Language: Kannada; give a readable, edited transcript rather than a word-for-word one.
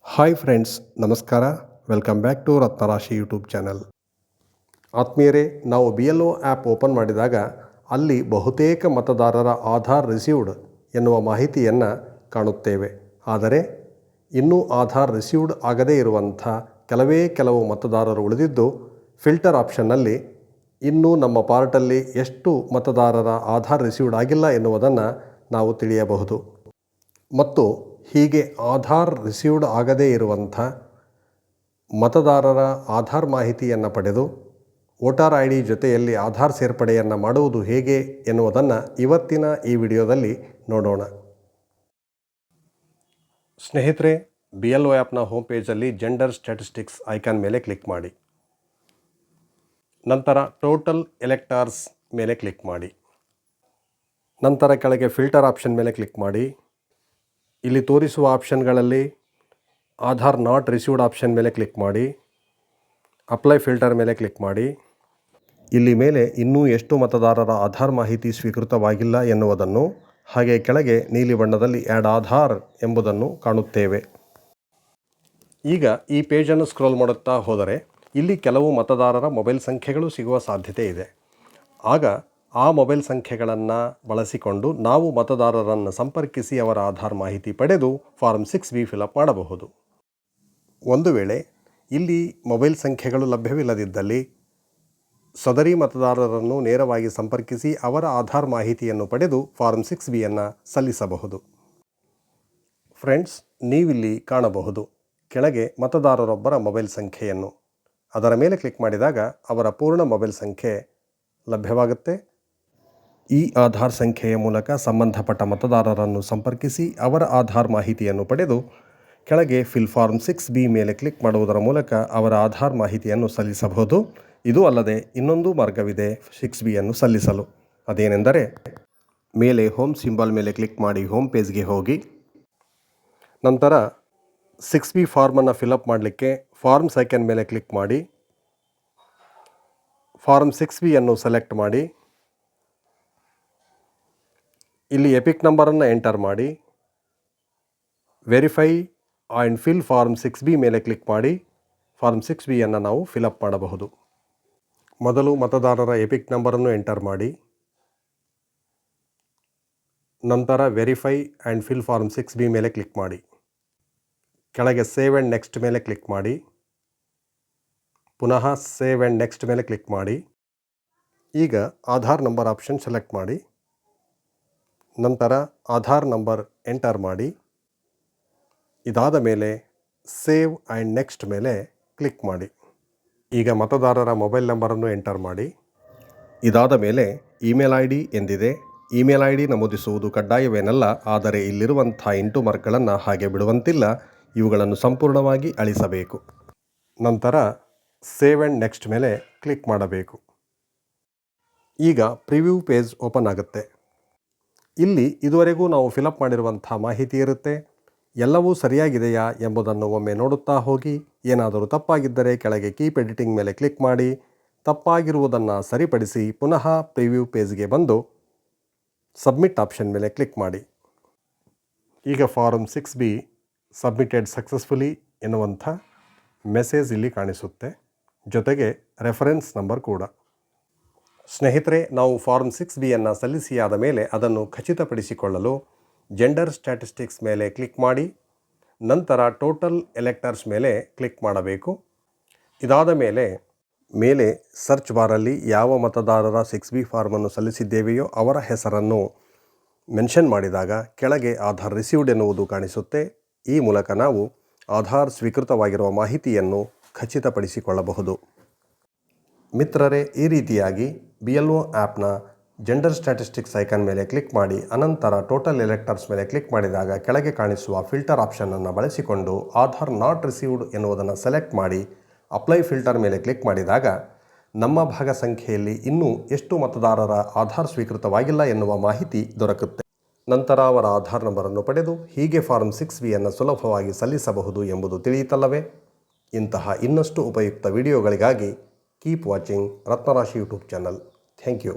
ಹಾಯ್ ಫ್ರೆಂಡ್ಸ್, ನಮಸ್ಕಾರ. Welcome back to Ratnarashi YouTube channel. ಆತ್ಮೀಯರೇ, ನಾವು BLO ಆ್ಯಪ್ ಓಪನ್ ಮಾಡಿದಾಗ ಅಲ್ಲಿ ಬಹುತೇಕ ಮತದಾರರ ಆಧಾರ್ ರಿಸೀವ್ಡ್ ಎನ್ನುವ ಮಾಹಿತಿಯನ್ನು ಕಾಣುತ್ತೇವೆ. ಆದರೆ ಇನ್ನೂ ಆಧಾರ್ ರಿಸೀವ್ಡ್ ಆಗದೇ ಇರುವಂಥ ಕೆಲವು ಮತದಾರರು ಉಳಿದಿದ್ದು ಫಿಲ್ಟರ್ ಆಪ್ಷನ್ನಲ್ಲಿ ಇನ್ನೂ ನಮ್ಮ ಪಾರ್ಟಲ್ಲಿ ಎಷ್ಟು ಮತದಾರರ ಆಧಾರ್ ರಿಸೀವ್ಡ್ ಆಗಿಲ್ಲ ಎನ್ನುವುದನ್ನು ನಾವು ತಿಳಿಯಬಹುದು. ಮತ್ತು ಹೀಗೆ ಆಧಾರ್ ರಿಸೀವ್ಡ್ ಆಗದೇ ಇರುವಂಥ ಮತದಾರರ ಆಧಾರ್ ಮಾಹಿತಿಯನ್ನು ಪಡೆದು ವೋಟರ್ ID ಜೊತೆಯಲ್ಲಿ ಆಧಾರ್ ಸೇರ್ಪಡೆಯನ್ನು ಮಾಡುವುದು ಹೇಗೆ ಎನ್ನುವುದನ್ನು ಇವತ್ತಿನ ಈ ವಿಡಿಯೋದಲ್ಲಿ ನೋಡೋಣ. ಸ್ನೇಹಿತರೆ, BLO ಆ್ಯಪ್ನ ಹೋಮ್ ಪೇಜಲ್ಲಿ ಜೆಂಡರ್ ಸ್ಟ್ಯಾಟಿಸ್ಟಿಕ್ಸ್ ಐಕಾನ್ ಮೇಲೆ ಕ್ಲಿಕ್ ಮಾಡಿ. ನಂತರ ಟೋಟಲ್ ಎಲೆಕ್ಟರ್ಸ್ ಮೇಲೆ ಕ್ಲಿಕ್ ಮಾಡಿ. ನಂತರ ಕೆಳಗೆ ಫಿಲ್ಟರ್ ಆಪ್ಷನ್ ಮೇಲೆ ಕ್ಲಿಕ್ ಮಾಡಿ. ಇಲ್ಲಿ ತೋರಿಸುವ ಆಪ್ಷನ್ಗಳಲ್ಲಿ ಆಧಾರ್ ನಾಟ್ ರಿಸೀವ್ಡ್ ಆಪ್ಷನ್ ಮೇಲೆ ಕ್ಲಿಕ್ ಮಾಡಿ. ಅಪ್ಲೈ ಫಿಲ್ಟರ್ ಮೇಲೆ ಕ್ಲಿಕ್ ಮಾಡಿ. ಇಲ್ಲಿ ಮೇಲೆ ಇನ್ನೂ ಎಷ್ಟು ಮತದಾರರ ಆಧಾರ್ ಮಾಹಿತಿ ಸ್ವೀಕೃತವಾಗಿಲ್ಲ ಎನ್ನುವುದನ್ನು, ಹಾಗೆ ಕೆಳಗೆ ನೀಲಿ ಬಣ್ಣದಲ್ಲಿ ಆ್ಯಡ್ ಆಧಾರ್ ಎಂಬುದನ್ನು ಕಾಣುತ್ತೇವೆ. ಈಗ ಈ ಪೇಜನ್ನು ಸ್ಕ್ರೋಲ್ ಮಾಡುತ್ತಾ ಹೋದರೆ ಇಲ್ಲಿ ಕೆಲವು ಮತದಾರರ ಮೊಬೈಲ್ ಸಂಖ್ಯೆಗಳು ಸಿಗುವ ಸಾಧ್ಯತೆ ಇದೆ. ಆಗ ಆ ಮೊಬೈಲ್ ಸಂಖ್ಯೆಗಳನ್ನು ಬಳಸಿಕೊಂಡು ನಾವು ಮತದಾರರನ್ನು ಸಂಪರ್ಕಿಸಿ ಅವರ ಆಧಾರ್ ಮಾಹಿತಿ ಪಡೆದು ಫಾರ್ಮ್ 6B ಫಿಲಪ್ ಮಾಡಬಹುದು. ಒಂದು ವೇಳೆ ಇಲ್ಲಿ ಮೊಬೈಲ್ ಸಂಖ್ಯೆಗಳು ಲಭ್ಯವಿಲ್ಲದಿದ್ದಲ್ಲಿ ಸದರಿ ಮತದಾರರನ್ನು ನೇರವಾಗಿ ಸಂಪರ್ಕಿಸಿ ಅವರ ಆಧಾರ್ ಮಾಹಿತಿಯನ್ನು ಪಡೆದು ಫಾರ್ಮ್ 6Bಯನ್ನು ಸಲ್ಲಿಸಬಹುದು. ಫ್ರೆಂಡ್ಸ್, ನೀವಿಲ್ಲಿ ಕಾಣಬಹುದು ಕೆಳಗೆ ಮತದಾರರೊಬ್ಬರ ಮೊಬೈಲ್ ಸಂಖ್ಯೆಯನ್ನು. ಅದರ ಮೇಲೆ ಕ್ಲಿಕ್ ಮಾಡಿದಾಗ ಅವರ ಪೂರ್ಣ ಮೊಬೈಲ್ ಸಂಖ್ಯೆ ಲಭ್ಯವಾಗುತ್ತೆ. ಈ ಆಧಾರ್ ಸಂಖ್ಯೆಯ ಮೂಲಕ ಸಂಬಂಧಪಟ್ಟ ಮತದಾರರನ್ನು ಸಂಪರ್ಕಿಸಿ ಅವರ ಆಧಾರ್ ಮಾಹಿತಿಯನ್ನು ಪಡೆದು ಕೆಳಗೆ ಫಿಲ್ ಫಾರ್ಮ್ 6B ಮೇಲೆ ಕ್ಲಿಕ್ ಮಾಡುವುದರ ಮೂಲಕ ಅವರ ಆಧಾರ್ ಮಾಹಿತಿಯನ್ನು ಸಲ್ಲಿಸಬಹುದು. ಇದು ಅಲ್ಲದೆ ಇನ್ನೊಂದು ಮಾರ್ಗವಿದೆ 6Bಯನ್ನು ಸಲ್ಲಿಸಲು. ಅದೇನೆಂದರೆ, ಮೇಲೆ ಹೋಮ್ ಸಿಂಬಲ್ ಮೇಲೆ ಕ್ಲಿಕ್ ಮಾಡಿ ಹೋಮ್ ಪೇಜ್ಗೆ ಹೋಗಿ. ನಂತರ 6B ಫಾರ್ಮನ್ನು ಫಿಲಪ್ ಮಾಡಲಿಕ್ಕೆ ಫಾರ್ಮ್ಸ್ ಐಕಾನ್ ಮೇಲೆ ಕ್ಲಿಕ್ ಮಾಡಿ ಫಾರ್ಮ್ 6Bಯನ್ನು ಸೆಲೆಕ್ಟ್ ಮಾಡಿ. ಇಲ್ಲಿ ಎಪಿಕ್ ನಂಬರನ್ನು ಎಂಟರ್ ಮಾಡಿ verify and fill form 6B ಮೇಲೆ ಕ್ಲಿಕ್ ಮಾಡಿ ಫಾರ್ಮ್ 6Bಯನ್ನು ನಾವು ಫಿಲಪ್ ಮಾಡಬಹುದು. ಮೊದಲು ಮತದಾರರ ಎಪಿಕ್ ನಂಬರನ್ನು ಎಂಟರ್ ಮಾಡಿ. ನಂತರ verify and fill form 6B ಮೇಲೆ ಕ್ಲಿಕ್ ಮಾಡಿ. ಕೆಳಗೆ ಸೇವ್ ಆ್ಯಂಡ್ ನೆಕ್ಸ್ಟ್ ಮೇಲೆ ಕ್ಲಿಕ್ ಮಾಡಿ. ಪುನಃ ಸೇವ್ ಆ್ಯಂಡ್ ನೆಕ್ಸ್ಟ್ ಮೇಲೆ ಕ್ಲಿಕ್ ಮಾಡಿ. ಈಗ ಆಧಾರ್ ನಂಬರ್ ಆಪ್ಷನ್ ಸೆಲೆಕ್ಟ್ ಮಾಡಿ. ನಂತರ ಆಧಾರ್ ನಂಬರ್ ಎಂಟರ್ ಮಾಡಿ. ಇದಾದ ಮೇಲೆ ಸೇವ್ ಆ್ಯಂಡ್ ನೆಕ್ಸ್ಟ್ ಮೇಲೆ ಕ್ಲಿಕ್ ಮಾಡಿ. ಈಗ ಮತದಾರರ ಮೊಬೈಲ್ ನಂಬರನ್ನು ಎಂಟರ್ ಮಾಡಿ. ಇದಾದ ಮೇಲೆ ಇಮೇಲ್ ID ಎಂದಿದೆ. ಇಮೇಲ್ ID ನಮೂದಿಸುವುದು ಕಡ್ಡಾಯವೇನಲ್ಲ, ಆದರೆ ಇಲ್ಲಿರುವಂಥ 8 ಮಾರ್ಕ್ಗಳನ್ನು ಹಾಗೆ ಬಿಡುವಂತಿಲ್ಲ. ಇವುಗಳನ್ನು ಸಂಪೂರ್ಣವಾಗಿ ಅಳಿಸಬೇಕು. ನಂತರ ಸೇವ್ ಆ್ಯಂಡ್ ನೆಕ್ಸ್ಟ್ ಮೇಲೆ ಕ್ಲಿಕ್ ಮಾಡಬೇಕು. ಈಗ ಪ್ರಿವ್ಯೂ ಪೇಜ್ ಓಪನ್ ಆಗುತ್ತೆ. ಇಲ್ಲಿ ಇದುವರೆಗೂ ನಾವು ಫಿಲಪ್ ಮಾಡಿರುವಂಥ ಮಾಹಿತಿ ಇರುತ್ತೆ. ಎಲ್ಲವೂ ಸರಿಯಾಗಿದೆಯಾ ಎಂಬುದನ್ನು ಒಮ್ಮೆ ನೋಡುತ್ತಾ ಹೋಗಿ. ಏನಾದರೂ ತಪ್ಪಾಗಿದ್ದರೆ ಕೆಳಗೆ ಕೀಪ್ ಎಡಿಟಿಂಗ್ ಮೇಲೆ ಕ್ಲಿಕ್ ಮಾಡಿ ತಪ್ಪಾಗಿರುವುದನ್ನು ಸರಿಪಡಿಸಿ ಪುನಃ ಪ್ರಿವ್ಯೂ ಪೇಜ್ಗೆ ಬಂದು ಸಬ್ಮಿಟ್ ಆಪ್ಷನ್ ಮೇಲೆ ಕ್ಲಿಕ್ ಮಾಡಿ. ಈಗ ಫಾರ್ಮ್ 6B ಸಬ್ಮಿಟೆಡ್ ಸಕ್ಸಸ್ಫುಲಿ ಎನ್ನುವಂಥ ಮೆಸೇಜ್ ಇಲ್ಲಿ ಕಾಣಿಸುತ್ತೆ, ಜೊತೆಗೆ ರೆಫರೆನ್ಸ್ ನಂಬರ್ ಕೂಡ. ಸ್ನೇಹಿತರೆ, ನಾವು ಫಾರ್ಮ್ 6Bಯನ್ನು ಸಲ್ಲಿಸಿಯಾದ ಮೇಲೆ ಅದನ್ನು ಖಚಿತಪಡಿಸಿಕೊಳ್ಳಲು ಜೆಂಡರ್ ಸ್ಟ್ಯಾಟಿಸ್ಟಿಕ್ಸ್ ಮೇಲೆ ಕ್ಲಿಕ್ ಮಾಡಿ. ನಂತರ ಟೋಟಲ್ ಎಲೆಕ್ಟರ್ಸ್ ಮೇಲೆ ಕ್ಲಿಕ್ ಮಾಡಬೇಕು. ಇದಾದ ಮೇಲೆ ಸರ್ಚ್ ಬಾರಲ್ಲಿ ಯಾವ ಮತದಾರರ 6B ಫಾರ್ಮನ್ನು ಸಲ್ಲಿಸಿದ್ದೇವೆಯೋ ಅವರ ಹೆಸರನ್ನು ಮೆನ್ಷನ್ ಮಾಡಿದಾಗ ಕೆಳಗೆ ಆಧಾರ್ ರಿಸೀವ್ಡ್ ಎನ್ನುವುದು ಕಾಣಿಸುತ್ತೆ. ಈ ಮೂಲಕ ನಾವು ಆಧಾರ್ ಸ್ವೀಕೃತವಾಗಿರುವ ಮಾಹಿತಿಯನ್ನು ಖಚಿತಪಡಿಸಿಕೊಳ್ಳಬಹುದು. ಮಿತ್ರರೇ, ಈ ರೀತಿಯಾಗಿ BLO ಆ್ಯಪ್ನ ಜೆಂಡರ್ ಸ್ಟ್ಯಾಟಿಸ್ಟಿಕ್ಸ್ ಐಕಾನ್ ಮೇಲೆ ಕ್ಲಿಕ್ ಮಾಡಿ ಅನಂತರ ಟೋಟಲ್ ಎಲೆಕ್ಟರ್ಸ್ ಮೇಲೆ ಕ್ಲಿಕ್ ಮಾಡಿದಾಗ ಕೆಳಗೆ ಕಾಣಿಸುವ ಫಿಲ್ಟರ್ ಆಪ್ಷನನ್ನು ಬಳಸಿಕೊಂಡು ಆಧಾರ್ ನಾಟ್ ರಿಸೀವ್ಡ್ ಎನ್ನುವುದನ್ನು ಸೆಲೆಕ್ಟ್ ಮಾಡಿ ಅಪ್ಲೈ ಫಿಲ್ಟರ್ ಮೇಲೆ ಕ್ಲಿಕ್ ಮಾಡಿದಾಗ ನಮ್ಮ ಭಾಗ ಸಂಖ್ಯೆಯಲ್ಲಿ ಇನ್ನೂ ಎಷ್ಟು ಮತದಾರರ ಆಧಾರ್ ಸ್ವೀಕೃತವಾಗಿಲ್ಲ ಎನ್ನುವ ಮಾಹಿತಿ ದೊರಕುತ್ತೆ. ನಂತರ ಅವರ ಆಧಾರ್ ನಂಬರನ್ನು ಪಡೆದು ಹೀಗೆ ಫಾರ್ಮ್ 6Bಯನ್ನು ಸುಲಭವಾಗಿ ಸಲ್ಲಿಸಬಹುದು ಎಂಬುದು ತಿಳಿಯಿತಲ್ಲವೇ? ಇಂತಹ ಇನ್ನಷ್ಟು ಉಪಯುಕ್ತ ವಿಡಿಯೋಗಳಿಗಾಗಿ keep watching Ratnarashi YouTube channel. Thank you.